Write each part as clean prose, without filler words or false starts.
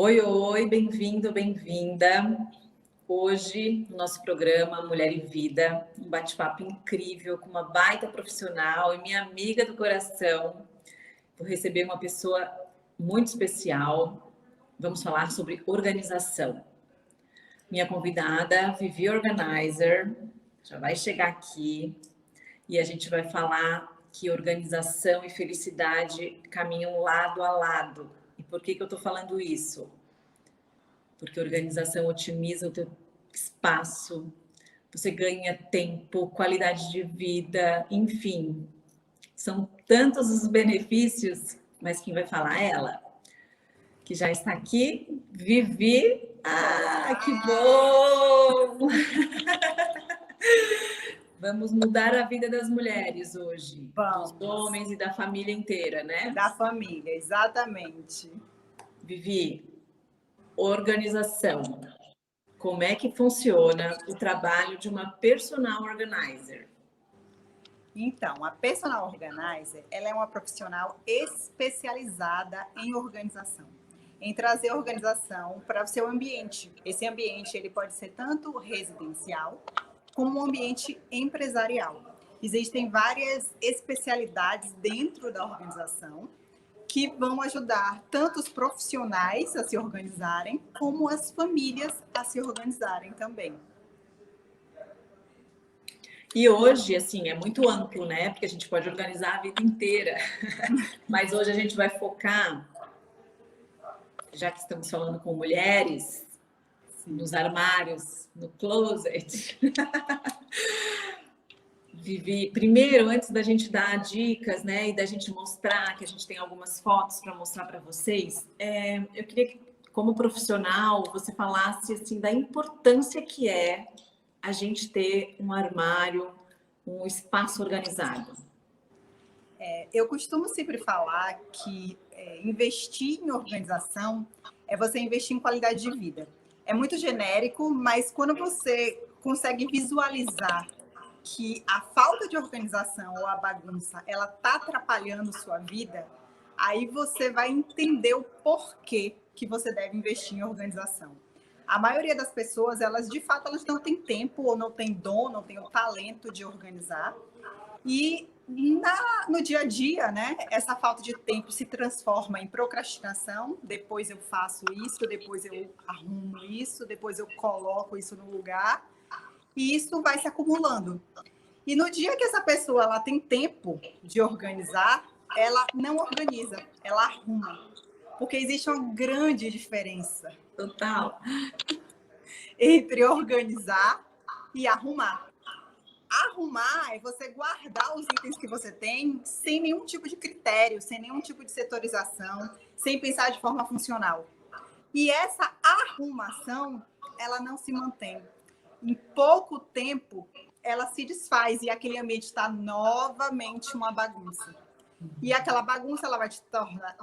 Oi, oi, bem-vindo, bem-vinda. Hoje, no nosso programa Mulher e Vida, um bate-papo incrível com uma baita profissional e minha amiga do coração. Vou receber uma pessoa muito especial. Vamos falar sobre organização. Minha convidada, Vivi Organizer, já vai chegar aqui e a gente vai falar que organização e felicidade caminham lado a lado. E por que eu estou falando isso? Porque a organização otimiza o teu espaço, você ganha tempo, qualidade de vida, enfim. São tantos os benefícios, mas quem vai falar é ela, que já está aqui, Vivi. Ah, que bom! Vamos mudar a vida das mulheres hoje, Vamos. dos homens e da família inteira, né? Da família, exatamente. Vivi, organização. Como é que funciona o trabalho de uma personal organizer? Então, a personal organizer, ela é uma profissional especializada em organização, em trazer organização para o seu ambiente. Esse ambiente ele pode ser tanto residencial como um ambiente empresarial. Existem várias especialidades dentro da organização que vão ajudar tanto os profissionais a se organizarem, como as famílias a se organizarem também. E hoje, assim, é muito amplo, né? Porque a gente pode organizar a vida inteira. Mas hoje a gente vai focar, já que estamos falando com mulheres, nos armários, no closet. Vivi, primeiro, antes da gente dar dicas, né, e da gente mostrar, que a gente tem algumas fotos para mostrar para vocês, eu queria que, como profissional, você falasse assim da importância que é a gente ter um armário, um espaço organizado. Eu costumo sempre falar que investir em organização é você investir em qualidade de vida. É muito genérico, mas quando você consegue visualizar que a falta de organização ou a bagunça ela está atrapalhando sua vida, aí você vai entender o porquê que você deve investir em organização. A maioria das pessoas, elas de fato elas não têm tempo ou não têm dom, não têm o talento de organizar. E no dia a dia, né, essa falta de tempo se transforma em procrastinação. Depois eu faço isso, depois eu arrumo isso, depois eu coloco isso no lugar. E isso vai se acumulando. E no dia que essa pessoa ela tem tempo de organizar, ela não organiza, ela arruma. Porque existe uma grande diferença Total. entre organizar e arrumar. Arrumar é você guardar os itens que você tem sem nenhum tipo de critério, sem nenhum tipo de setorização, sem pensar de forma funcional. E essa arrumação, ela não se mantém. Em pouco tempo, ela se desfaz e aquele ambiente está novamente uma bagunça. E aquela bagunça, ela vai te tornar,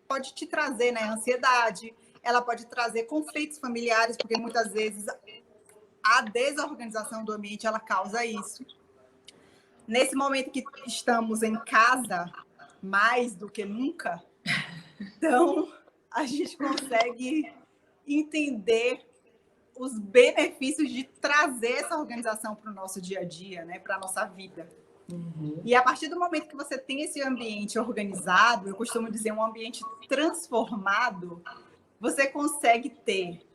pode te trazer, né, ansiedade, ela pode trazer conflitos familiares, porque muitas vezes a desorganização do ambiente, ela causa isso. Nesse momento que estamos em casa, mais do que nunca, então a gente consegue entender os benefícios de trazer essa organização para o nosso dia a dia, né, para a nossa vida. E a partir do momento que você tem esse ambiente organizado, eu costumo dizer um ambiente transformado, você consegue ter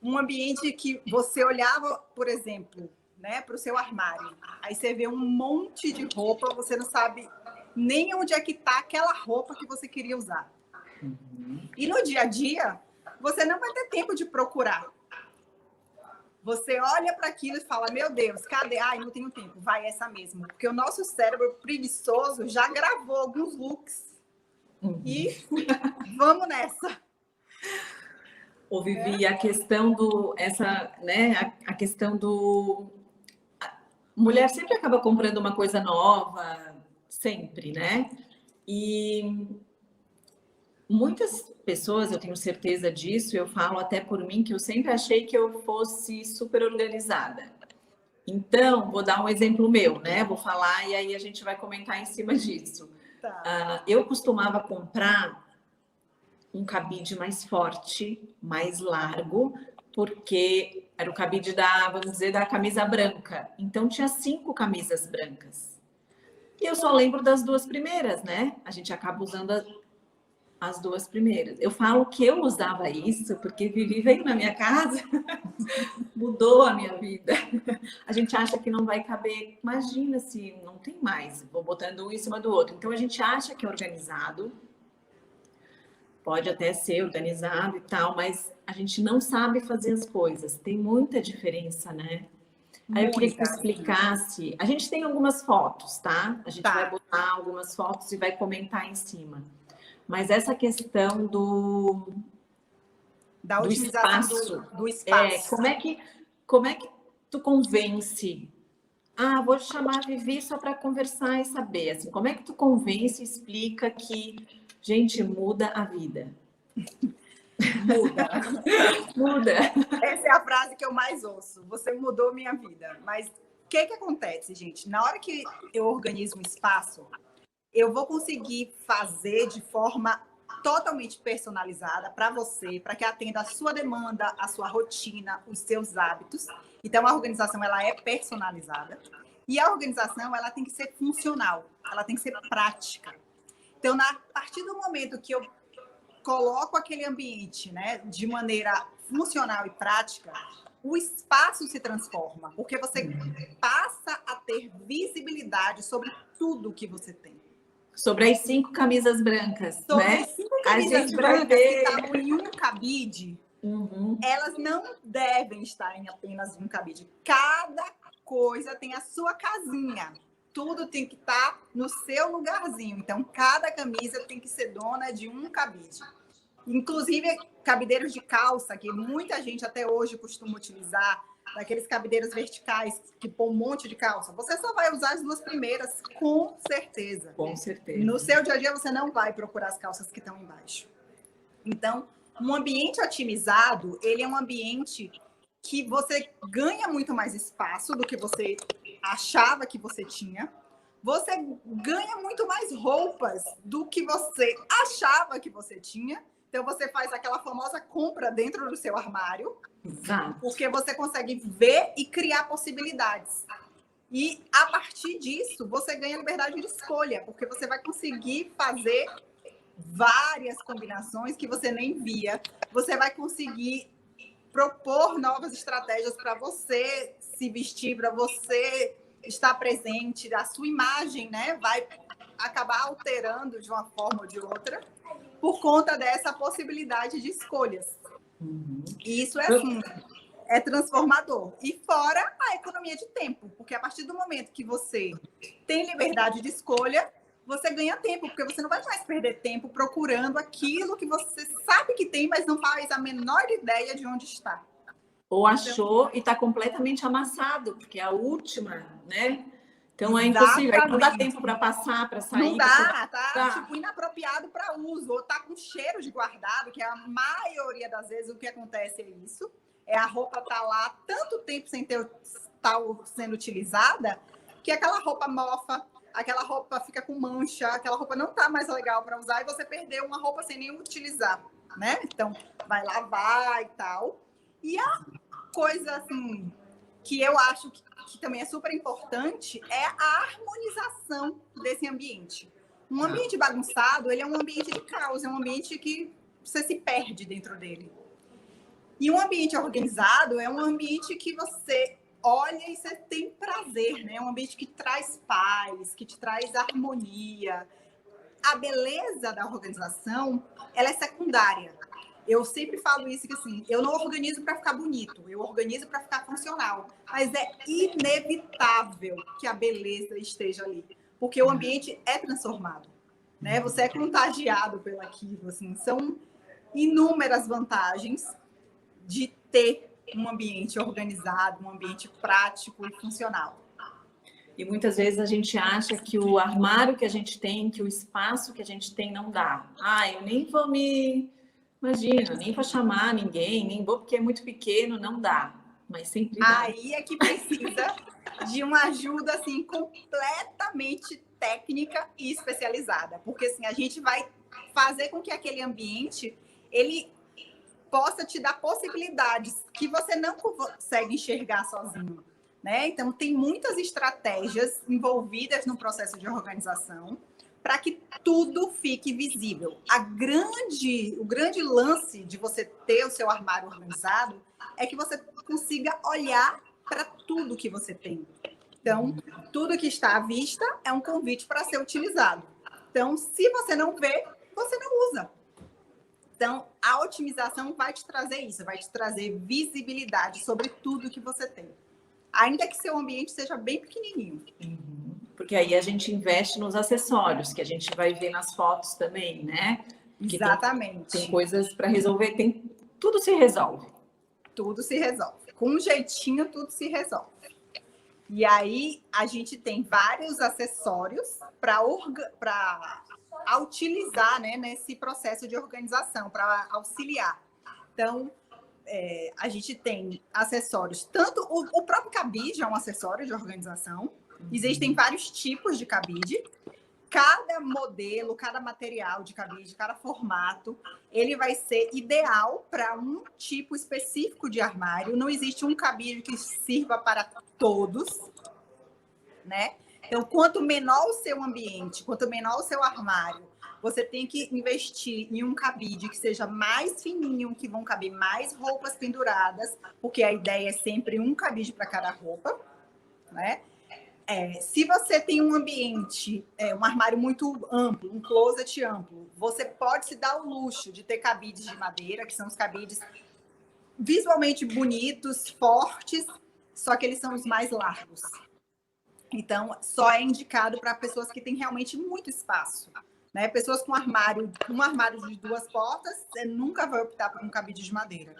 um ambiente que você olhava, por exemplo, né, para o seu armário. Aí você vê um monte de roupa, você não sabe nem onde é que está aquela roupa que você queria usar. E no dia a dia, você não vai ter tempo de procurar. Você olha para aquilo e fala, meu Deus, cadê? Ai, não tenho tempo, vai essa mesmo. Porque o nosso cérebro preguiçoso já gravou alguns looks. E vamos nessa. Ô, Vivi, a questão a questão do... A mulher sempre acaba comprando uma coisa nova, sempre, né? E muitas pessoas, eu tenho certeza disso, eu falo até por mim, que eu sempre achei que eu fosse super organizada. Então, vou dar um exemplo meu, né? Vou falar e aí a gente vai comentar em cima disso. Tá. Eu costumava comprar um cabide mais forte, mais largo, porque era o cabide da, vamos dizer, da camisa branca. Então tinha 5 camisas brancas. E eu só lembro das 2 primeiras, né? A gente acaba usando as 2 primeiras. Eu falo que eu usava isso porque Vivi veio na minha casa, mudou a minha vida. A gente acha que não vai caber. Imagina se não tem mais, vou botando um em cima do outro. Então a gente acha que é organizado, pode até ser organizado e tal, mas a gente não sabe fazer as coisas. Tem muita diferença, né? Aí eu queria que tu explicasse. A gente tem algumas fotos, tá? A gente vai botar algumas fotos e vai comentar em cima. Mas essa questão da otimização do espaço. Como é que tu convence? Ah, vou chamar a Vivi só para conversar e saber. Assim, como é que tu convence e explica que, gente, muda a vida? Muda. Muda. Essa é a frase que eu mais ouço. Você mudou minha vida. Mas o que acontece, gente? Na hora que eu organizo um espaço, eu vou conseguir fazer de forma totalmente personalizada para você, para que atenda a sua demanda, a sua rotina, os seus hábitos. Então, a organização ela é personalizada. E a organização ela tem que ser funcional, ela tem que ser prática. Então, a partir do momento que eu coloco aquele ambiente, né, de maneira funcional e prática, o espaço se transforma, porque você passa a ter visibilidade sobre tudo que você tem. Sobre as 5 camisas brancas, sobre né? As 5 camisas brancas que estavam em um cabide, elas não devem estar em apenas um cabide. Cada coisa tem a sua casinha. Tudo tem que estar no seu lugarzinho. Então, cada camisa tem que ser dona de um cabide. Inclusive, cabideiros de calça, que muita gente até hoje costuma utilizar, daqueles cabideiros verticais que põe um monte de calça. Você só vai usar as 2 primeiras, com certeza. Com certeza. No seu dia a dia, você não vai procurar as calças que estão embaixo. Então, um ambiente otimizado, ele é um ambiente que você ganha muito mais espaço do que você achava que você tinha. Você ganha muito mais roupas do que você achava que você tinha. Então, você faz aquela famosa compra dentro do seu armário. Exato. Porque você consegue ver e criar possibilidades. E, a partir disso, você ganha liberdade de escolha, porque você vai conseguir fazer várias combinações que você nem via. Você vai conseguir propor novas estratégias para você se vestir, para você estar presente. A sua imagem, né, vai acabar alterando de uma forma ou de outra por conta dessa possibilidade de escolhas. E isso é assim, é transformador. E fora a economia de tempo, porque a partir do momento que você tem liberdade de escolha, você ganha tempo, porque você não vai mais perder tempo procurando aquilo que você sabe que tem, mas não faz a menor ideia de onde está. Ou achou e está completamente amassado, porque é a última, né? Então é impossível, aí não dá tempo para passar, para sair. Não dá, tá tipo inapropriado para uso, ou tá com cheiro de guardado, que a maioria das vezes o que acontece é isso. É a roupa tá lá tanto tempo sem estar sendo utilizada, que aquela roupa mofa, aquela roupa fica com mancha, aquela roupa não tá mais legal para usar e você perdeu uma roupa sem nem utilizar, né? Então, vai lavar e tal. E a coisa, assim, que eu acho que também é super importante é a harmonização desse ambiente. Um ambiente bagunçado, ele é um ambiente de caos, é um ambiente que você se perde dentro dele. E um ambiente organizado é um ambiente que você olha e você tem prazer, né? É um ambiente que traz paz, que te traz harmonia. A beleza da organização, ela é secundária. Eu sempre falo isso, que assim, eu não organizo para ficar bonito, eu organizo para ficar funcional. Mas é inevitável que a beleza esteja ali, porque o ambiente é transformado, né? Você é contagiado pelaquilo, assim, são inúmeras vantagens de ter um ambiente organizado, um ambiente prático e funcional. E muitas vezes a gente acha que o armário que a gente tem, que o espaço que a gente tem não dá. Ah, eu nem vou me... Imagina, nem vou chamar ninguém, nem vou porque é muito pequeno, não dá. Mas sempre dá. Aí é que precisa de uma ajuda, assim, completamente técnica e especializada. Porque, assim, a gente vai fazer com que aquele ambiente ele possa te dar possibilidades que você não consegue enxergar sozinho, né? Então, tem muitas estratégias envolvidas no processo de organização para que tudo fique visível. O grande lance de você ter o seu armário organizado é que você consiga olhar para tudo que você tem. Então, tudo que está à vista é um convite para ser utilizado. Então, se você não vê, você não usa. Então, a otimização vai te trazer isso, vai te trazer visibilidade sobre tudo que você tem. Ainda que seu ambiente seja bem pequenininho. Porque aí a gente investe nos acessórios, que a gente vai ver nas fotos também, né? Porque Exatamente. Tem coisas para resolver, tudo se resolve. Tudo se resolve. Com um jeitinho, tudo se resolve. E aí, a gente tem vários acessórios para utilizar, né, nesse processo de organização, para auxiliar. Então, a gente tem acessórios, tanto o próprio cabide é um acessório de organização. Existem vários tipos de cabide. Cada modelo, cada material de cabide, cada formato, ele vai ser ideal para um tipo específico de armário. Não existe um cabide que sirva para todos, né? Então, quanto menor o seu ambiente, quanto menor o seu armário, você tem que investir em um cabide que seja mais fininho, que vão caber mais roupas penduradas, porque a ideia é sempre um cabide para cada roupa, né? Se você tem um ambiente, um armário muito amplo, um closet amplo, você pode se dar o luxo de ter cabides de madeira, que são os cabides visualmente bonitos, fortes, só que eles são os mais largos. Então, só é indicado para pessoas que têm realmente muito espaço, né? Pessoas com um armário de 2 portas, você nunca vai optar por um cabide de madeira.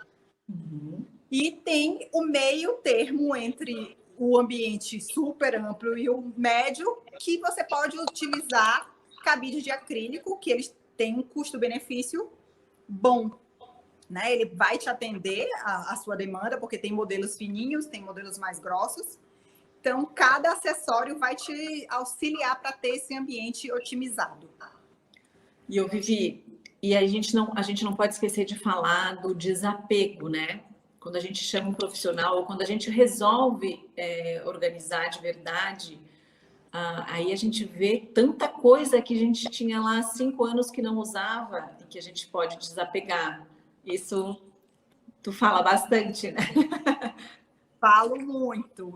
E tem o meio termo entre o ambiente super amplo e o médio, que você pode utilizar cabide de acrílico, que eles têm um custo-benefício bom, né? Ele vai te atender a sua demanda, porque tem modelos fininhos, tem modelos mais grossos. Então, cada acessório vai te auxiliar para ter esse ambiente otimizado. E eu Vivi, e a gente não pode esquecer de falar do desapego, né? Quando a gente chama um profissional ou quando a gente resolve organizar de verdade, aí a gente vê tanta coisa que a gente tinha lá há 5 anos que não usava e que a gente pode desapegar. Isso tu fala bastante, né?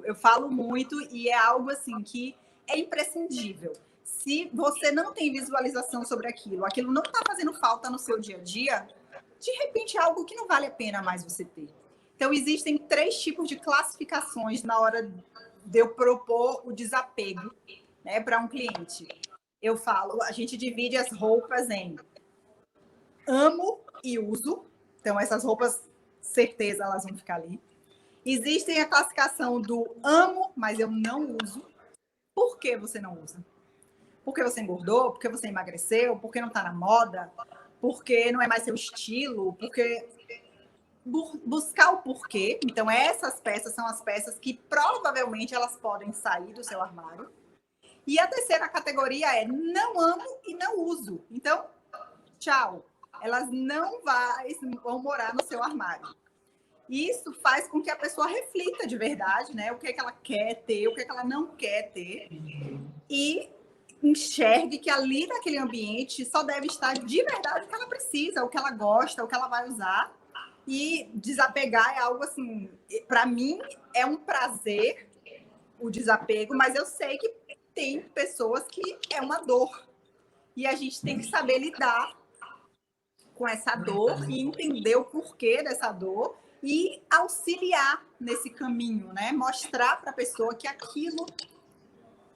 Eu falo muito e é algo assim que é imprescindível. Se você não tem visualização sobre aquilo não está fazendo falta no seu dia a dia, de repente é algo que não vale a pena mais você ter. Então, existem 3 tipos de classificações na hora de eu propor o desapego, né, para um cliente. Eu falo, a gente divide as roupas em amo e uso. Então, essas roupas, certeza, elas vão ficar ali. Existem a classificação do amo, mas eu não uso. Por que você não usa? Porque você engordou? Porque você emagreceu? Porque não está na moda? Porque não é mais seu estilo? Porque buscar o porquê. Então, essas peças são as peças que provavelmente elas podem sair do seu armário. E a terceira categoria é não amo e não uso. Então, tchau. Elas não vão morar no seu armário. Isso faz com que a pessoa reflita de verdade, né? O que é que ela quer ter, o que é que ela não quer ter. E enxergue que ali naquele ambiente só deve estar de verdade o que ela precisa, o que ela gosta, o que ela vai usar. E desapegar é algo assim, para mim é um prazer o desapego, mas eu sei que tem pessoas que é uma dor. E a gente tem que saber lidar com essa dor e entender o porquê dessa dor e auxiliar nesse caminho, né? Mostrar para a pessoa que aquilo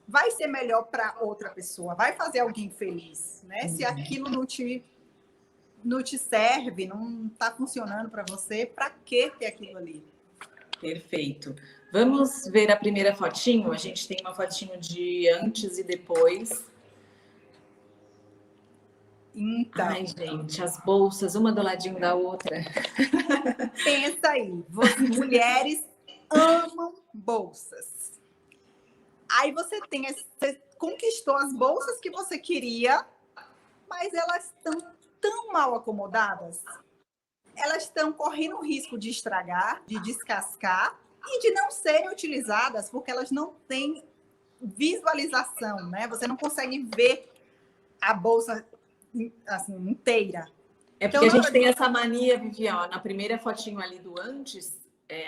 vai ser melhor para outra pessoa, vai fazer alguém feliz, né? Se aquilo não te serve, não está funcionando para você, para que ter aquilo ali? Perfeito. Vamos ver a primeira fotinho? A gente tem uma fotinho de antes e depois. Então, ai, gente, as bolsas, uma do ladinho da outra. Pensa aí, mulheres amam bolsas. Aí você conquistou as bolsas que você queria, mas elas estão tão mal acomodadas. elas estão correndo o risco de estragar, de descascar e de não serem utilizadas porque elas não têm visualização, né? Você não consegue ver a bolsa assim, inteira. É porque a gente tem essa mania, Vivi, ó, na primeira fotinho ali do antes,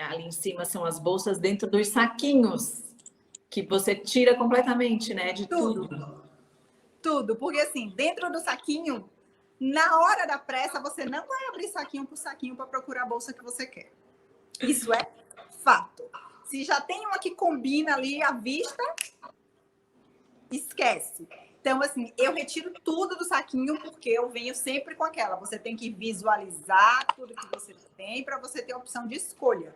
ali em cima são as bolsas dentro dos saquinhos, que você tira completamente, né, de tudo. Tudo, porque assim, dentro do saquinho, na hora da pressa, você não vai abrir saquinho por saquinho para procurar a bolsa que você quer. Isso é fato. Se já tem uma que combina ali à vista, esquece. Então, assim, eu retiro tudo do saquinho porque eu venho sempre com aquela. Você tem que visualizar tudo que você tem para você ter a opção de escolha.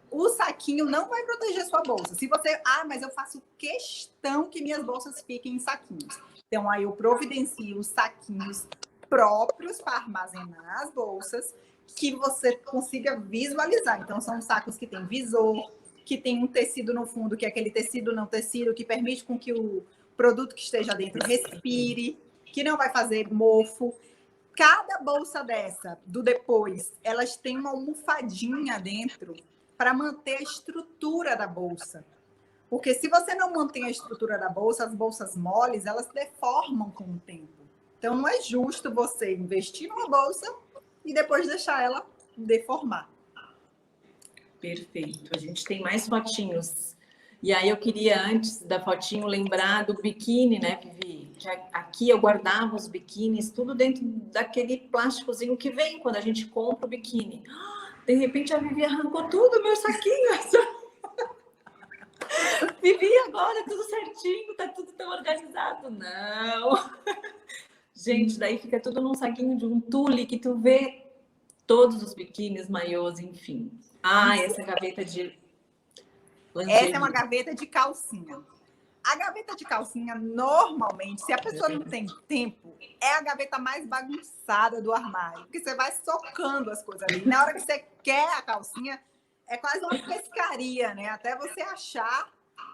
O saquinho não vai proteger sua bolsa. Se você... mas eu faço questão que minhas bolsas fiquem em saquinhos. Então, aí eu providencio os saquinhos próprios para armazenar as bolsas que você consiga visualizar. Então, são sacos que tem visor, que tem um tecido no fundo, que é aquele tecido não tecido, que permite com que o produto que esteja dentro respire, que não vai fazer mofo. Cada bolsa dessa, do depois, elas têm uma almofadinha dentro para manter a estrutura da bolsa. Porque se você não mantém a estrutura da bolsa, as bolsas moles, elas deformam com o tempo. Então, não é justo você investir numa bolsa e depois deixar ela deformar. Perfeito. A gente tem mais fotinhos. E aí eu queria, antes da fotinho, lembrar do biquíni, né, Vivi? Que aqui eu guardava os biquínis tudo dentro daquele plásticozinho que vem quando a gente compra o biquíni. De repente a Vivi arrancou tudo, meu saquinho. Vivi, agora tudo certinho, tá tudo tão organizado. Não. Gente, daí fica tudo num saquinho de um tule que tu vê todos os biquínis, maiôs, enfim. Essa gaveta de... Essa é uma gaveta de calcinha. A gaveta de calcinha, normalmente, se a pessoa não tem tempo, é a gaveta mais bagunçada do armário. Porque você vai socando as coisas ali. Na hora que você quer a calcinha, é quase uma pescaria, né? Até você achar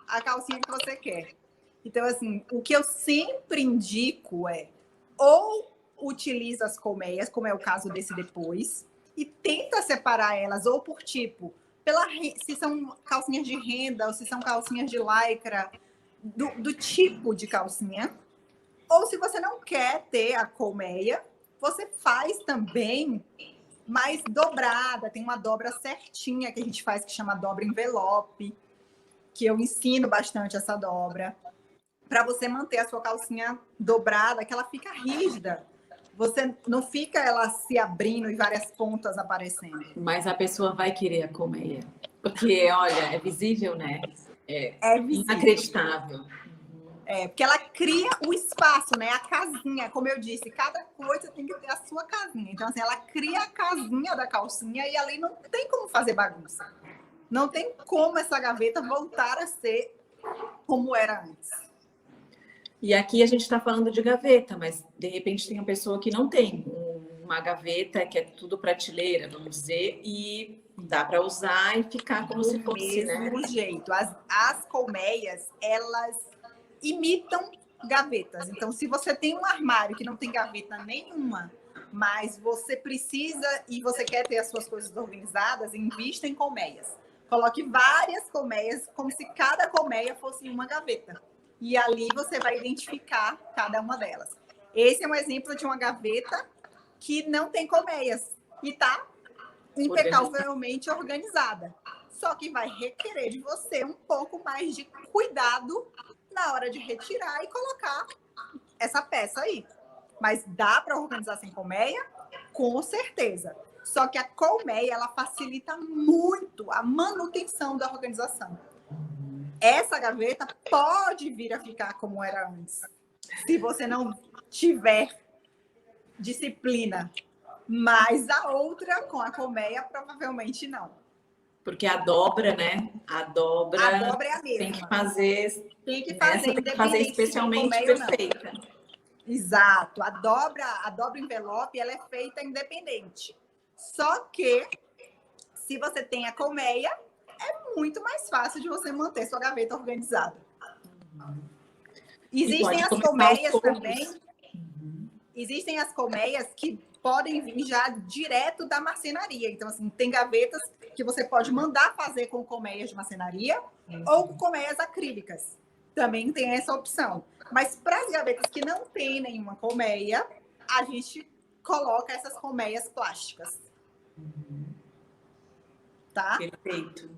a calcinha que você quer. Então, assim, o que eu sempre indico é ou utiliza as colmeias, como é o caso desse depois, e tenta separar elas ou por tipo, se são calcinhas de renda ou se são calcinhas de lycra, do tipo de calcinha. Ou se você não quer ter a colmeia, você faz também mais dobrada. Tem uma dobra certinha que a gente faz que chama dobra envelope, que eu ensino bastante essa dobra, para você manter a sua calcinha dobrada, que ela fica rígida. Você não fica ela se abrindo e várias pontas aparecendo. Mas a pessoa vai querer a colmeia. Porque, olha, é visível, né? É visível. Inacreditável. Porque ela cria o espaço, né? A casinha, como eu disse, cada coisa tem que ter a sua casinha. Então, assim, ela cria a casinha da calcinha e ali não tem como fazer bagunça. Não tem como essa gaveta voltar a ser como era antes. E aqui a gente está falando de gaveta, mas de repente tem uma pessoa que não tem uma gaveta que é tudo prateleira, vamos dizer, e dá para usar e ficar como se fosse, né? Do mesmo jeito. As colmeias, elas imitam gavetas. Então, se você tem um armário que não tem gaveta nenhuma, mas você precisa e você quer ter as suas coisas organizadas, invista em colmeias. Coloque várias colmeias, como se cada colmeia fosse uma gaveta. E ali você vai identificar cada uma delas. Esse é um exemplo de uma gaveta que não tem colmeias e está impecavelmente organizada. Só que vai requerer de você um pouco mais de cuidado na hora de retirar e colocar essa peça aí. Mas dá para organizar sem colmeia? Com certeza. Só que a colmeia, ela facilita muito a manutenção da organização. Essa gaveta pode vir a ficar como era antes, se você não tiver disciplina. Mas a outra, com a colmeia, provavelmente não. Porque a dobra, né? A dobra é a mesma. Tem que fazer. Tem que fazer, tem que fazer especialmente perfeita. Exato. A dobra envelope, ela é feita independente. Só que, se você tem a colmeia, é muito mais fácil de você manter sua gaveta organizada. Existem as colmeias também. Existem as colmeias que podem vir já direto da marcenaria. Então, assim, tem gavetas que você pode mandar fazer com colmeias de marcenaria ou com colmeias acrílicas. Também tem essa opção. Mas para as gavetas que não tem nenhuma colmeia, a gente coloca essas colmeias plásticas. Tá? Perfeito.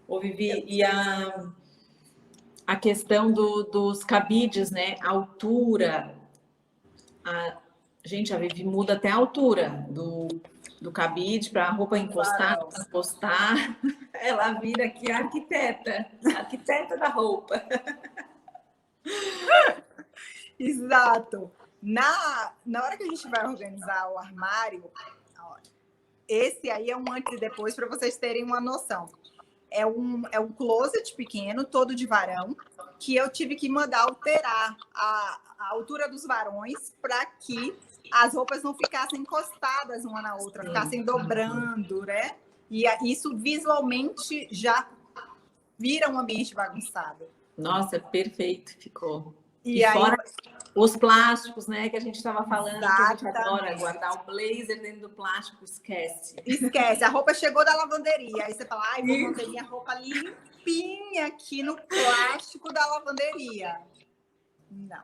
Ô, Vivi, e a questão dos cabides, né? A altura. Gente, a Vivi muda até a altura do cabide para a roupa encostar. Ela vira aqui a arquiteta da roupa. Exato. Na hora que a gente vai organizar o armário, esse aí é um antes e depois para vocês terem uma noção. É um closet pequeno, todo de varão, que eu tive que mandar alterar a altura dos varões para que as roupas não ficassem encostadas uma na outra, ficassem dobrando, né? E isso visualmente já vira um ambiente bagunçado. Nossa, perfeito ficou. E aí, fora os plásticos, né, que a gente estava falando, exatamente, que a gente adora guardar o blazer dentro do plástico, esquece. Esquece, a roupa chegou da lavanderia, aí você fala, ai, vou manter minha roupa limpinha aqui no plástico da lavanderia. Não.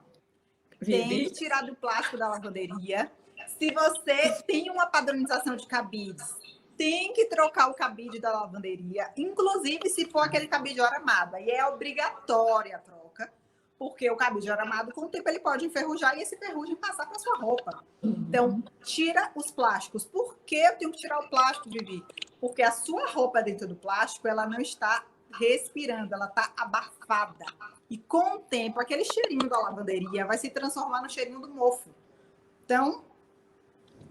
Vivi? Tem que tirar do plástico da lavanderia. Se você tem uma padronização de cabides, tem que trocar o cabide da lavanderia, inclusive se for aquele cabide aramado. Aí é obrigatória a troca, porque o cabide aramado, com o tempo, ele pode enferrujar e esse ferrugem passar para sua roupa. Então, tira os plásticos. Por que eu tenho que tirar o plástico, Vivi? Porque a sua roupa dentro do plástico, ela não está respirando, ela está abafada. E com o tempo, aquele cheirinho da lavanderia vai se transformar no cheirinho do mofo. Então,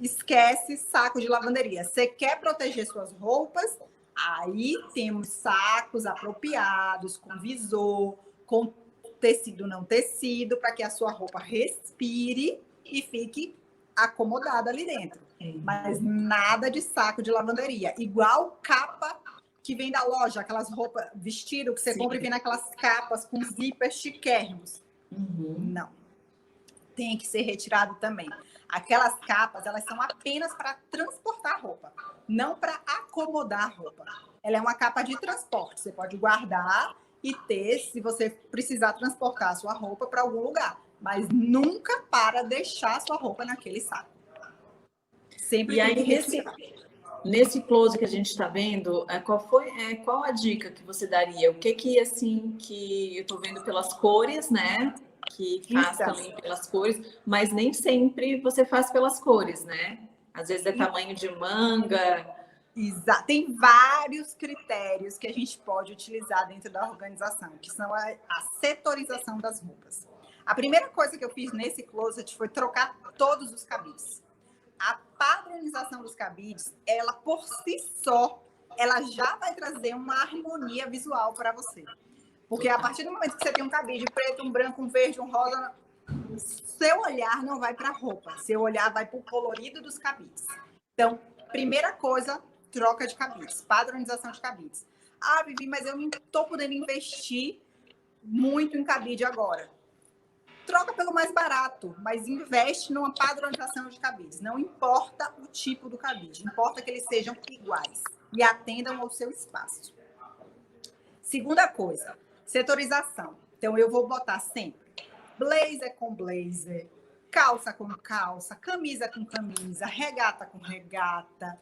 esquece saco de lavanderia. Você quer proteger suas roupas? Aí temos sacos apropriados, com visor, com tecido não tecido, para que a sua roupa respire e fique acomodada ali dentro. Mas nada de saco de lavanderia. Igual capa que vem da loja, aquelas roupas, vestido que você compra e vem naquelas capas com zippers chiquérrimos. Não. Tem que ser retirado também. Aquelas capas, elas são apenas para transportar a roupa, não para acomodar a roupa. Ela é uma capa de transporte. Você pode guardar e ter, se você precisar transportar a sua roupa para algum lugar. Mas nunca para deixar a sua roupa naquele saco. Sempre tem que retirar. Nesse close que a gente está vendo, qual a dica que você daria? O que assim, que eu estou vendo pelas cores, né? Que faz também pelas cores, mas nem sempre você faz pelas cores, né? Às vezes é tamanho de manga. Exato. Tem vários critérios que a gente pode utilizar dentro da organização, que são a setorização das roupas. A primeira coisa que eu fiz nesse closet foi trocar todos os cabides. A padronização dos cabides, ela por si só, ela já vai trazer uma harmonia visual para você. Porque a partir do momento que você tem um cabide preto, um branco, um verde, um rosa, seu olhar não vai para a roupa. Seu olhar vai para o colorido dos cabides. Então, primeira coisa, troca de cabides, padronização de cabides. Ah, Vivi, mas eu não estou podendo investir muito em cabide agora. Troca pelo mais barato, mas investe numa padronização de cabides. Não importa o tipo do cabide, importa que eles sejam iguais e atendam ao seu espaço. Segunda coisa, setorização. Então, eu vou botar sempre blazer com blazer, calça com calça, camisa com camisa, regata com regata,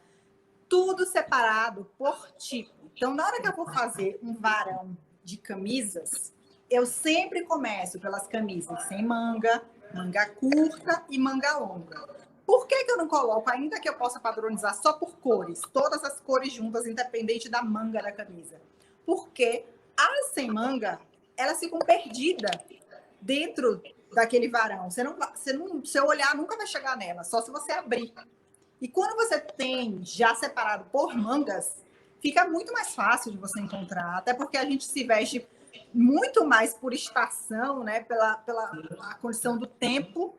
tudo separado por tipo. Então, na hora que eu vou fazer um varão de camisas, eu sempre começo pelas camisas sem manga, manga curta e manga longa. Por que eu não coloco, ainda que eu possa padronizar só por cores, todas as cores juntas, independente da manga da camisa? Porque as sem manga, elas ficam perdidas dentro daquele varão. Seu olhar nunca vai chegar nela, só se você abrir. E quando você tem já separado por mangas, fica muito mais fácil de você encontrar, até porque a gente se veste muito mais por estação, né? Pela a condição do tempo,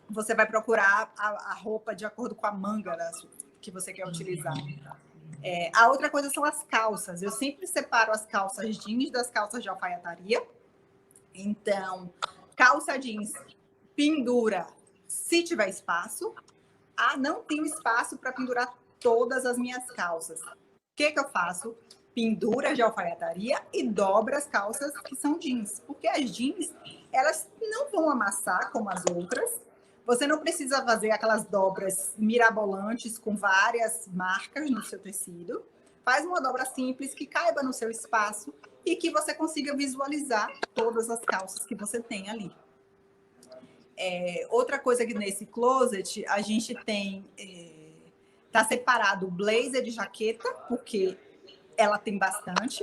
você vai procurar a roupa de acordo com a manga que você quer utilizar. A outra coisa são as calças. Eu sempre separo as calças jeans das calças de alfaiataria. Então, calça jeans pendura se tiver espaço. não tenho espaço para pendurar todas as minhas calças. O que eu faço? Pendura de alfaiataria e dobra as calças que são jeans. Porque as jeans, elas não vão amassar como as outras. Você não precisa fazer aquelas dobras mirabolantes com várias marcas no seu tecido. Faz uma dobra simples que caiba no seu espaço e que você consiga visualizar todas as calças que você tem ali. Outra coisa que nesse closet a gente tem... Tá separado o blazer de jaqueta, porque ela tem bastante,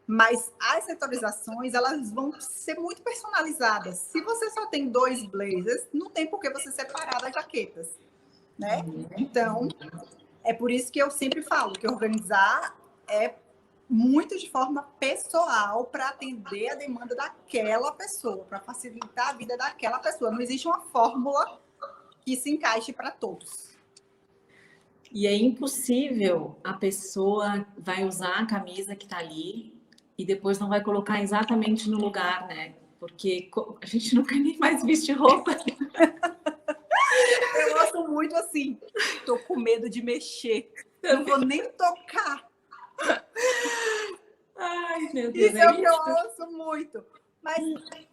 mas as setorizações, elas vão ser muito personalizadas. Se você só tem 2 blazers, não tem por que você separar as jaquetas, né? Então, é por isso que eu sempre falo que organizar é muito de forma pessoal para atender a demanda daquela pessoa, para facilitar a vida daquela pessoa. Não existe uma fórmula que se encaixe para todos. E é impossível a pessoa vai usar a camisa que está ali e depois não vai colocar exatamente no lugar, né? Porque a gente não quer nem mais vestir roupa. Eu gosto muito assim. Tô com medo de mexer. Não vou nem tocar. Ai, meu Deus. Isso é o que eu ouço muito. Mas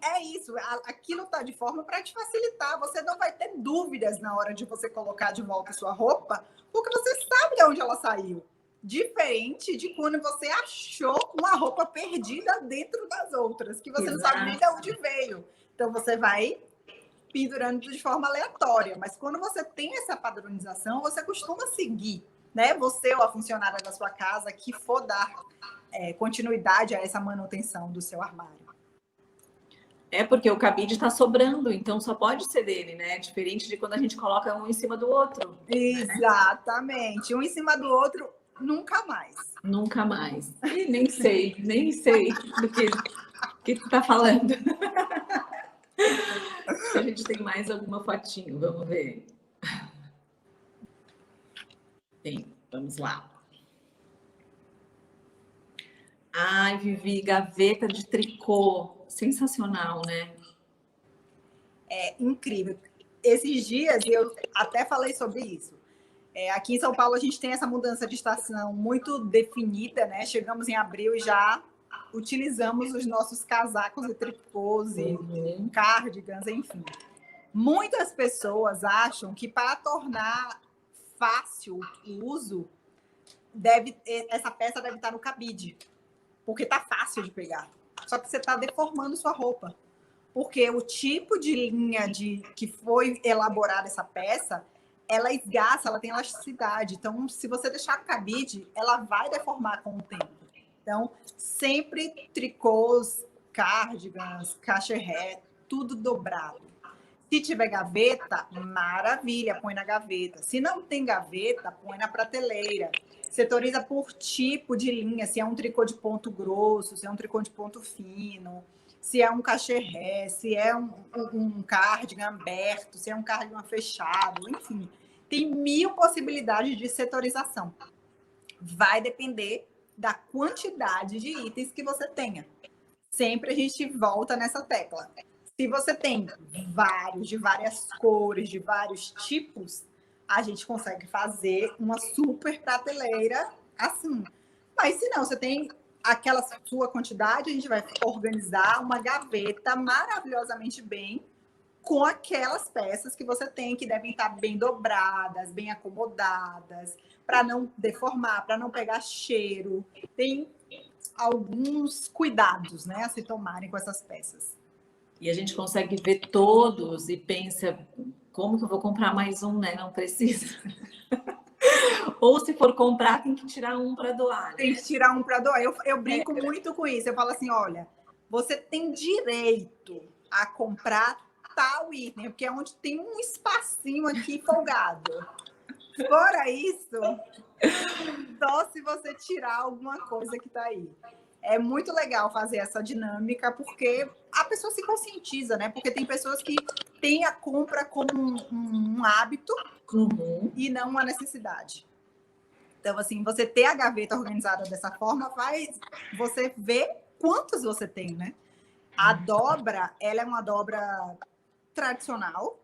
é isso. Aquilo tá de forma para te facilitar. Você não vai ter dúvidas na hora de você colocar de volta a sua roupa, porque você sabe de onde ela saiu. Diferente de quando você achou uma roupa perdida dentro das outras, que você não sabe nem de onde veio. Então você vai pendurando de forma aleatória. Mas quando você tem essa padronização, você costuma seguir, né? Você ou a funcionária da sua casa que for dar continuidade a essa manutenção do seu armário. É porque o cabide está sobrando, então só pode ser dele, né? Diferente de quando a gente coloca um em cima do outro. Exatamente. Né? Um em cima do outro, nunca mais. Nunca mais. E nem sei do que tu tá falando. A gente tem mais alguma fotinho, vamos ver. Tem, vamos lá. Ai, Vivi, gaveta de tricô. Sensacional, né? É incrível. Esses dias eu até falei sobre isso. Aqui em São Paulo a gente tem essa mudança de estação muito definida, né? Chegamos em abril e já utilizamos os nossos casacos e tricôs e cardigans, enfim. Muitas pessoas acham que para tornar fácil o uso, essa peça deve estar no cabide, porque tá fácil de pegar. Só que você está deformando sua roupa. Porque o tipo de linha que foi elaborada essa peça, ela esgaça, ela tem elasticidade. Então, se você deixar no cabide, ela vai deformar com o tempo. Então, sempre tricôs, cardigans, cachemire, tudo dobrado. Se tiver gaveta, maravilha, põe na gaveta. Se não tem gaveta, põe na prateleira. Setoriza por tipo de linha, se é um tricô de ponto grosso, se é um tricô de ponto fino, se é um cachemire, se é um cardigan aberto, se é um cardigan fechado, enfim. Tem 1000 possibilidades de setorização. Vai depender da quantidade de itens que você tenha. Sempre a gente volta nessa tecla. Se você tem vários, de várias cores, de vários tipos, a gente consegue fazer uma super prateleira assim. Mas se não, você tem aquela sua quantidade, a gente vai organizar uma gaveta maravilhosamente bem com aquelas peças que você tem, que devem estar bem dobradas, bem acomodadas, para não deformar, para não pegar cheiro. Tem alguns cuidados, né, a se tomarem com essas peças. E a gente consegue ver todos e pensa, como que eu vou comprar mais um, né? Não precisa. Ou se for comprar, tem que tirar um para doar. Né? Tem que tirar um para doar. Eu brinco muito com isso. Eu falo assim, olha, você tem direito a comprar tal item, porque é onde tem um espacinho aqui folgado. Fora isso, só se você tirar alguma coisa que está aí. É muito legal fazer essa dinâmica, porque a pessoa se conscientiza, né? Porque tem pessoas que têm a compra como um hábito e não uma necessidade. Então, assim, você ter a gaveta organizada dessa forma faz você ver quantos você tem, né? A dobra, ela é uma dobra tradicional,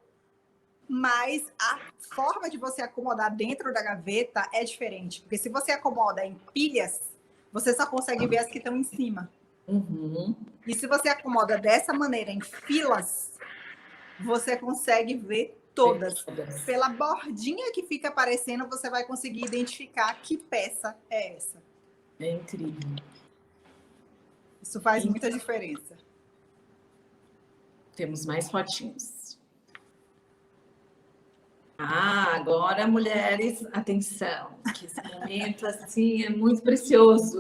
mas a forma de você acomodar dentro da gaveta é diferente. Porque se você acomoda em pilhas, você só consegue ver as que estão em cima. Uhum. E se você acomoda dessa maneira, em filas, você consegue ver todas. Pela bordinha que fica aparecendo, você vai conseguir identificar que peça é essa. É incrível. Isso faz muita diferença. Temos mais fotinhos. Agora, mulheres, atenção, que esse momento, assim, é muito precioso.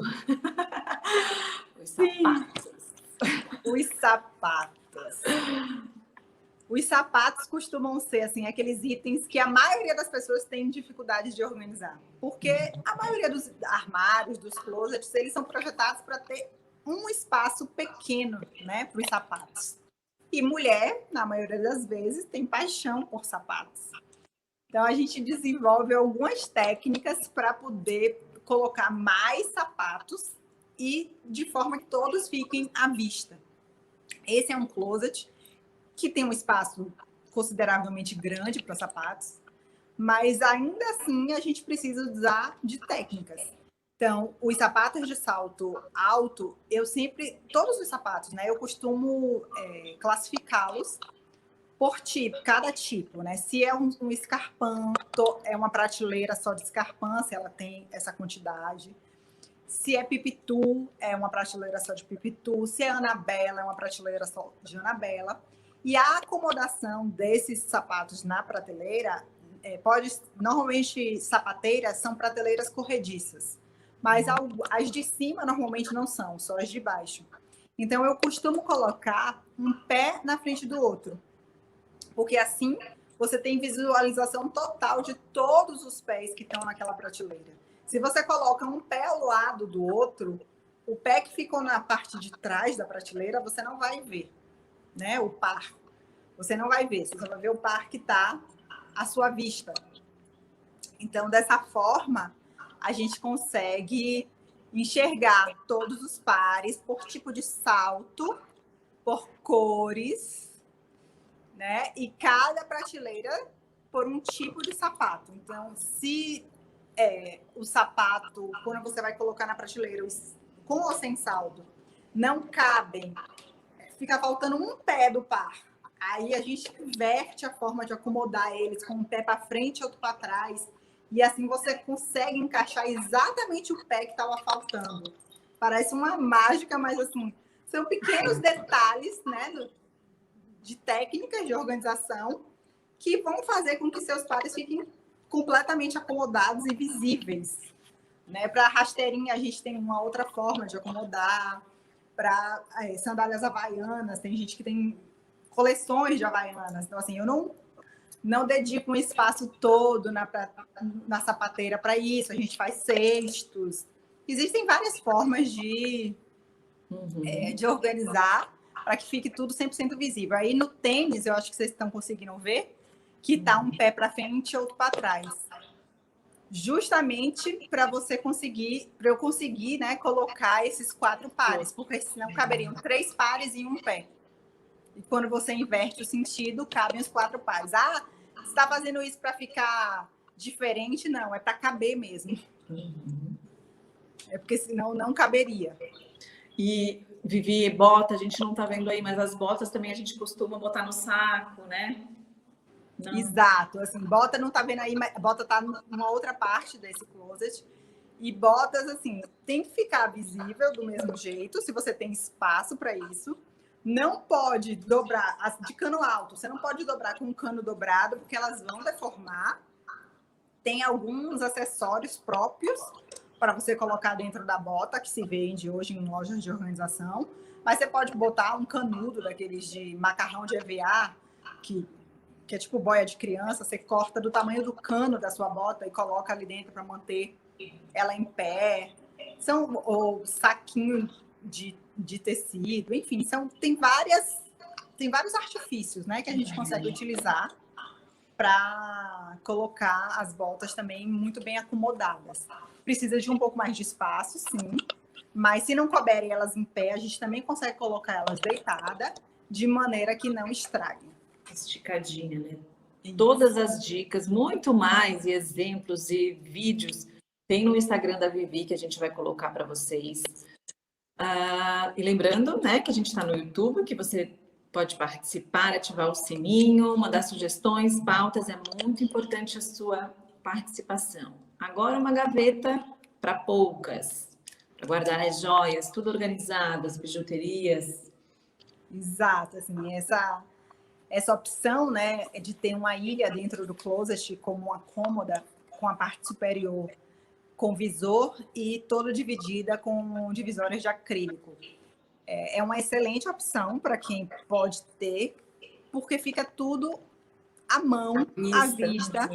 Os sapatos. Os sapatos. Os sapatos costumam ser, assim, aqueles itens que a maioria das pessoas tem dificuldade de organizar. Porque a maioria dos armários, dos closets, eles são projetados para ter um espaço pequeno, né, para os sapatos. E mulher, na maioria das vezes, tem paixão por sapatos. Então, a gente desenvolve algumas técnicas para poder colocar mais sapatos e de forma que todos fiquem à vista. Esse é um closet que tem um espaço consideravelmente grande para sapatos, mas ainda assim a gente precisa usar de técnicas. Então, os sapatos de salto alto, todos os sapatos, né, eu costumo classificá-los por tipo, cada tipo, né? Se é um escarpão, é uma prateleira só de escarpão, se ela tem essa quantidade. Se é pipitu, é uma prateleira só de pipitu. Se é Anabela, é uma prateleira só de Anabela. E a acomodação desses sapatos na prateleira normalmente sapateiras são prateleiras corrediças, mas as de cima normalmente não são, só as de baixo. Então eu costumo colocar um pé na frente do outro, porque assim você tem visualização total de todos os pés que estão naquela prateleira. Se você coloca um pé ao lado do outro, o pé que ficou na parte de trás da prateleira, você não vai ver, né? O par. Você não vai ver, você vai ver o par que está à sua vista. Então, dessa forma, a gente consegue enxergar todos os pares por tipo de salto, por cores, né? E cada prateleira por um tipo de sapato. Então, se o sapato, quando você vai colocar na prateleira, com ou sem saldo, não cabem, fica faltando um pé do par. Aí a gente inverte a forma de acomodar eles, com um pé para frente e outro para trás. E assim você consegue encaixar exatamente o pé que estava faltando. Parece uma mágica, mas assim, são pequenos detalhes, né, de técnicas de organização que vão fazer com que seus pares fiquem completamente acomodados e visíveis. Né? Para rasteirinha, a gente tem uma outra forma de acomodar. Para sandálias havaianas, tem gente que tem coleções de havaianas. Então, assim, eu não dedico um espaço todo na sapateira para isso. A gente faz cestos. Existem várias formas de organizar para que fique tudo 100% visível. Aí no tênis, eu acho que vocês estão conseguindo ver, que tá um pé para frente e outro para trás. Justamente para eu conseguir, né, colocar esses 4 pares, porque senão caberiam 3 pares em um pé. E quando você inverte o sentido, cabem os 4 pares. Você está fazendo isso para ficar diferente? Não, é para caber mesmo. É porque senão não caberia. E, Vivi, bota, a gente não está vendo aí, mas as botas também a gente costuma botar no saco, né? Não. Exato, assim, bota não tá vendo aí, mas bota tá numa outra parte desse closet. E botas, assim, tem que ficar visível do mesmo jeito, se você tem espaço para isso. Não pode dobrar, as de cano alto, você não pode dobrar com um cano dobrado, porque elas vão deformar. Tem alguns acessórios próprios para você colocar dentro da bota, que se vende hoje em lojas de organização. Mas você pode botar um canudo daqueles de macarrão de EVA, que é tipo boia de criança, você corta do tamanho do cano da sua bota e coloca ali dentro para manter ela em pé. Ou saquinho de tecido, enfim, tem vários artifícios, né, que a gente consegue utilizar para colocar as botas também muito bem acomodadas. Precisa de um pouco mais de espaço, sim, mas se não couberem elas em pé, a gente também consegue colocar elas deitadas de maneira que não estraguem. Esticadinha, né? Todas as dicas, muito mais, e exemplos e vídeos, tem no Instagram da Vivi, que a gente vai colocar para vocês. E lembrando, né, que a gente está no YouTube, que você pode participar, ativar o sininho, mandar sugestões, pautas, é muito importante a sua participação. Agora uma gaveta para poucas, para guardar as joias, tudo organizado, as bijuterias. Exato, assim, essa opção, né, de ter uma ilha dentro do closet como uma cômoda com a parte superior com visor e toda dividida com divisórias de acrílico. É uma excelente opção para quem pode ter, porque fica tudo à mão, à vista,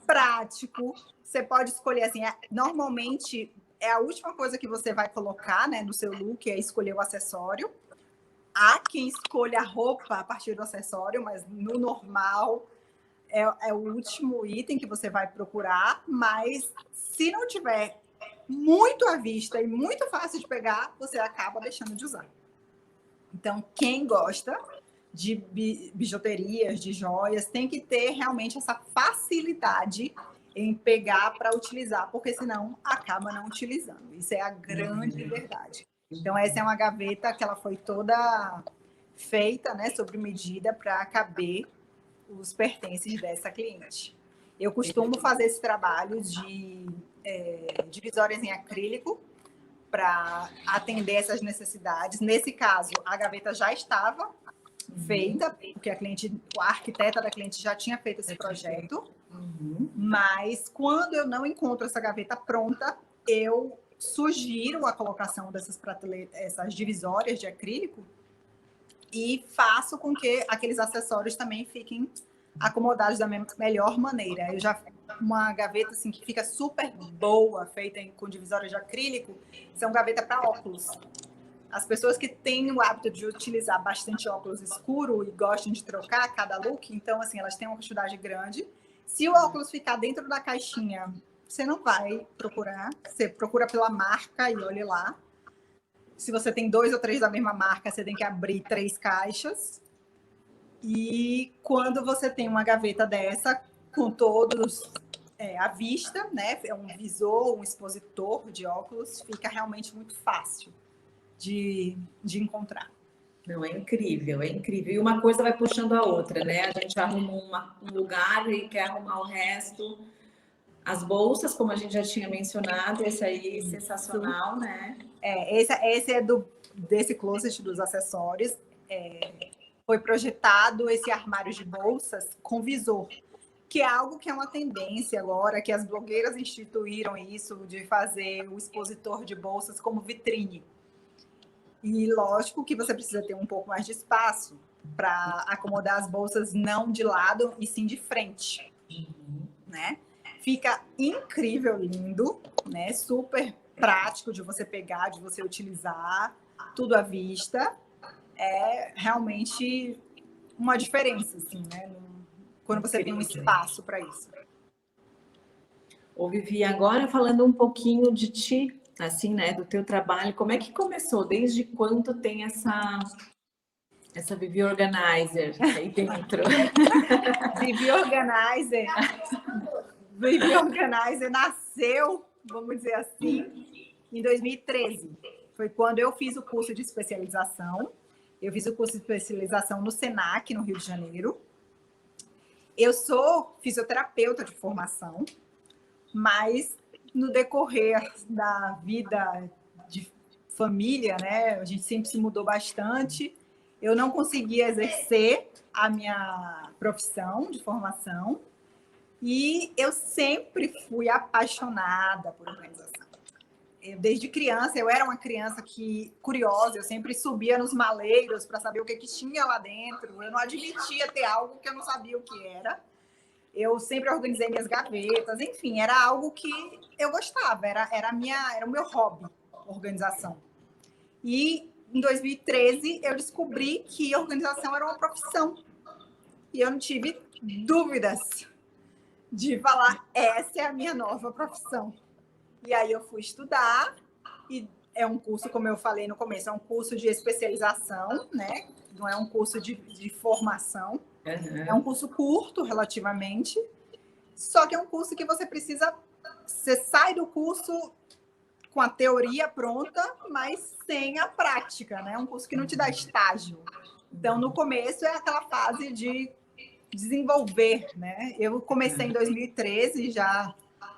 prático. Você pode escolher assim, normalmente é a última coisa que você vai colocar, né, no seu look, é escolher o acessório. Há quem escolha a roupa a partir do acessório, mas no normal é o último item que você vai procurar, mas se não tiver muito à vista e muito fácil de pegar, você acaba deixando de usar. Então, quem gosta de bijuterias, de joias, tem que ter realmente essa facilidade em pegar para utilizar, porque senão acaba não utilizando. Isso é a grande verdade. Então, essa é uma gaveta que ela foi toda feita, né, sob medida para caber os pertences dessa cliente. Eu costumo fazer esse trabalho de divisórias em acrílico para atender essas necessidades. Nesse caso, a gaveta já estava feita, porque a arquiteta da cliente já tinha feito esse projeto. Mas quando eu não encontro essa gaveta pronta, eu sugiro a colocação dessas prateleiras, essas divisórias de acrílico, e faço com que aqueles acessórios também fiquem acomodados da melhor maneira. Eu já uma gaveta assim que fica super boa, feita com divisórias de acrílico, são gaveta para óculos. As pessoas que têm o hábito de utilizar bastante óculos escuro e gostam de trocar cada look, então assim, elas têm uma quantidade grande. Se o óculos ficar dentro da caixinha, você não vai procurar, você procura pela marca e olhe lá. Se você tem 2 ou 3 da mesma marca, você tem que abrir 3 caixas. E quando você tem uma gaveta dessa, com todos à vista, né? É um visor, um expositor de óculos, fica realmente muito fácil de encontrar. Não, é incrível, é incrível. E uma coisa vai puxando a outra, né? A gente arruma um lugar e quer arrumar o resto. As bolsas, como a gente já tinha mencionado, esse aí é sensacional, né? Esse é desse closet dos acessórios. Foi projetado esse armário de bolsas com visor, que é algo que é uma tendência agora, que as blogueiras instituíram isso, de fazer o expositor de bolsas como vitrine. E lógico que você precisa ter um pouco mais de espaço para acomodar as bolsas não de lado e sim de frente, né? Fica incrível, lindo, né? Super prático de você pegar, de você utilizar, tudo à vista. É realmente uma diferença, assim, né? Quando você tem um espaço para isso. Ô, Vivi, agora falando um pouquinho de ti, assim, né, do teu trabalho, como é que começou? Desde quando tem essa Vivi Organizer aí dentro? Vivi Organizer nasceu, vamos dizer assim, em 2013. Foi quando eu fiz o curso de especialização. Eu fiz o curso de especialização no Senac, no Rio de Janeiro. Eu sou fisioterapeuta de formação, mas no decorrer da vida de família, né, a gente sempre se mudou bastante. Eu não conseguia exercer a minha profissão de formação e eu sempre fui apaixonada por organização. Desde criança, eu era uma criança curiosa, eu sempre subia nos maleiros para saber o que tinha lá dentro. Eu não admitia ter algo que eu não sabia o que era. Eu sempre organizei minhas gavetas, enfim, era algo que eu gostava, era o meu hobby, organização. E em 2013 eu descobri que organização era uma profissão. E eu não tive dúvidas de falar, essa é a minha nova profissão. E aí eu fui estudar, e é um curso, como eu falei no começo, é um curso de especialização, né? Não é um curso de formação. É um curso curto, relativamente, só que é um curso que você sai do curso com a teoria pronta, mas sem a prática, né? É um curso que não te dá estágio. Então, no começo é aquela fase de desenvolver, né? Eu comecei em 2013, já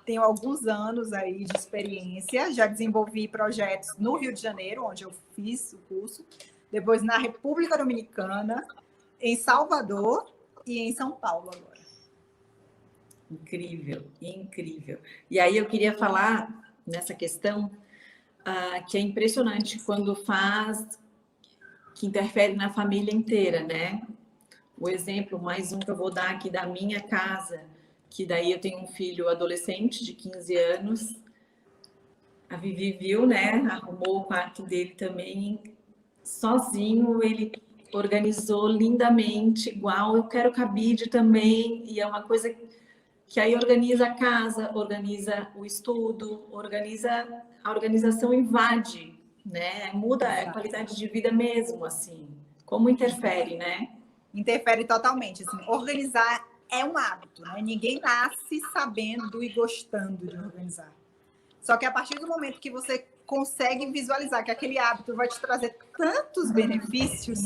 tenho alguns anos aí de experiência, já desenvolvi projetos no Rio de Janeiro, onde eu fiz o curso, depois na República Dominicana, em Salvador e em São Paulo agora. Incrível, incrível. E aí eu queria falar nessa questão que é impressionante quando que interfere na família inteira, né? O exemplo, mais um que eu vou dar aqui da minha casa, que daí eu tenho um filho adolescente de 15 anos, a Vivi viu, né? Arrumou o quarto dele também, sozinho, ele organizou lindamente, igual eu quero cabide também, e é uma coisa que aí organiza a casa, organiza o estudo, a organização invade, né? Muda a qualidade de vida mesmo, assim. Como interfere, né? Interfere totalmente. Assim, organizar é um hábito, né? Ninguém nasce sabendo e gostando de organizar. Só que a partir do momento que você consegue visualizar que aquele hábito vai te trazer tantos benefícios,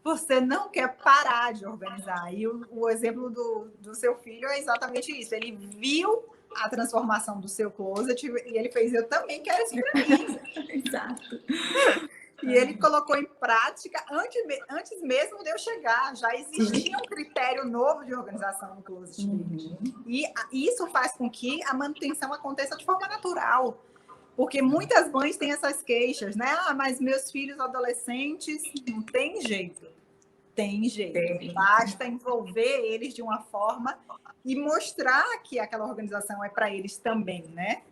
você não quer parar de organizar. E o exemplo do seu filho é exatamente isso. Ele viu a transformação do seu closet e ele fez, eu também quero isso para mim. Exato. E ele colocou em prática antes mesmo de eu chegar. Já existia um critério novo de organização no closet dele. E isso faz com que a manutenção aconteça de forma natural. Porque muitas mães têm essas queixas, né? Ah, mas meus filhos adolescentes não tem jeito. Tem jeito. Basta envolver eles de uma forma e mostrar que aquela organização é para eles também, né?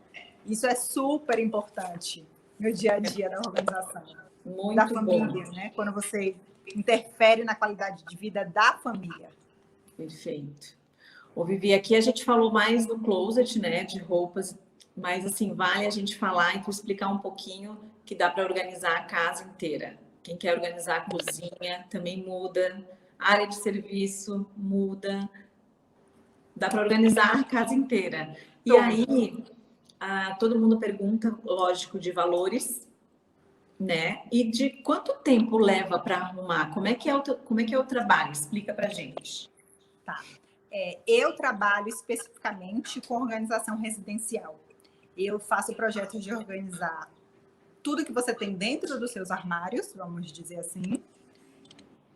Isso é super importante no dia a dia da organização. Muito da família, bom. né? Quando você interfere na qualidade de vida da família. Perfeito. Ô, Vivi, aqui a gente falou mais do closet, né? De roupas, mas assim, vale a gente falar e tu explicar um pouquinho que dá para organizar a casa inteira. Quem quer organizar a cozinha também muda, a área de serviço muda, dá para organizar a casa inteira. E aí, todo mundo pergunta, lógico, de valores, né? E de quanto tempo leva para arrumar? Como é que é o trabalho? Explica para gente. Tá. Eu trabalho especificamente com organização residencial. Eu faço projetos de organizar tudo que você tem dentro dos seus armários, vamos dizer assim.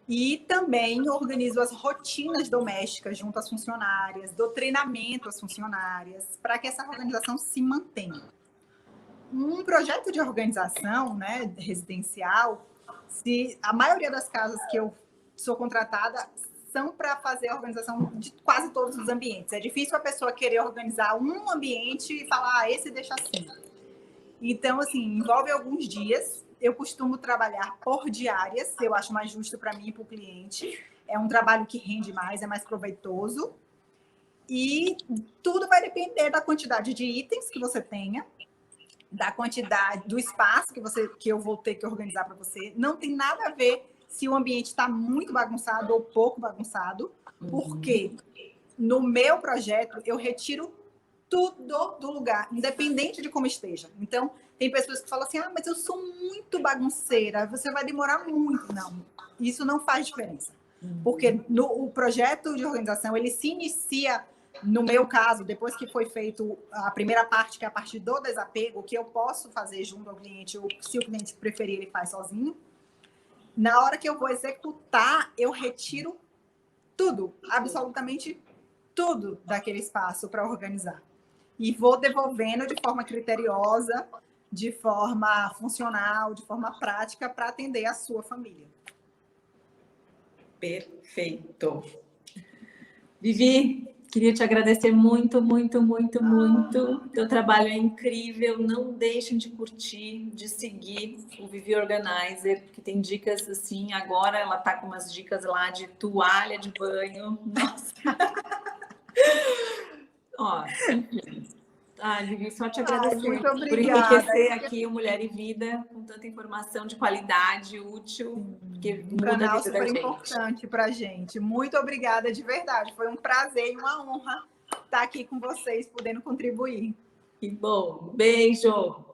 E também organizo as rotinas domésticas junto às funcionárias, dou treinamento às funcionárias, para que essa organização se mantenha. Um projeto de organização, né, residencial, a maioria das casas que eu sou contratada são para fazer a organização de quase todos os ambientes. É difícil a pessoa querer organizar um ambiente e falar, esse deixa assim. Então, assim, envolve alguns dias. Eu costumo trabalhar por diárias, eu acho mais justo para mim e para o cliente. É um trabalho que rende mais, é mais proveitoso. E tudo vai depender da quantidade de itens que você tenha, da quantidade, do espaço que eu vou ter que organizar para você. Não tem nada a ver se o ambiente está muito bagunçado ou pouco bagunçado, porque no meu projeto eu retiro tudo do lugar, independente de como esteja. Então, tem pessoas que falam assim, mas eu sou muito bagunceira, você vai demorar muito. Não, isso não faz diferença. Porque o projeto de organização, ele se inicia, no meu caso, depois que foi feito a primeira parte, que é a parte do desapego, que eu posso fazer junto ao cliente, ou se o cliente preferir, ele faz sozinho. Na hora que eu vou executar, eu retiro tudo, absolutamente tudo daquele espaço para organizar. E vou devolvendo de forma criteriosa, de forma funcional, de forma prática, para atender a sua família. Perfeito. Vivi, queria te agradecer muito, muito, muito, muito. Teu trabalho é incrível. Não deixem de curtir, de seguir o Vivi Organizer, porque tem dicas assim. Agora ela tá com umas dicas lá de toalha de banho. Nossa. Ó, enfim. Vivi, só te agradecer muito por obrigada. enriquecer aqui o Mulher e Vida com tanta informação de qualidade, útil, porque Um muda a canal vida da super gente. importante para a gente. Muito obrigada de verdade. Foi um prazer e uma honra estar aqui com vocês, podendo contribuir. Que bom. Beijo.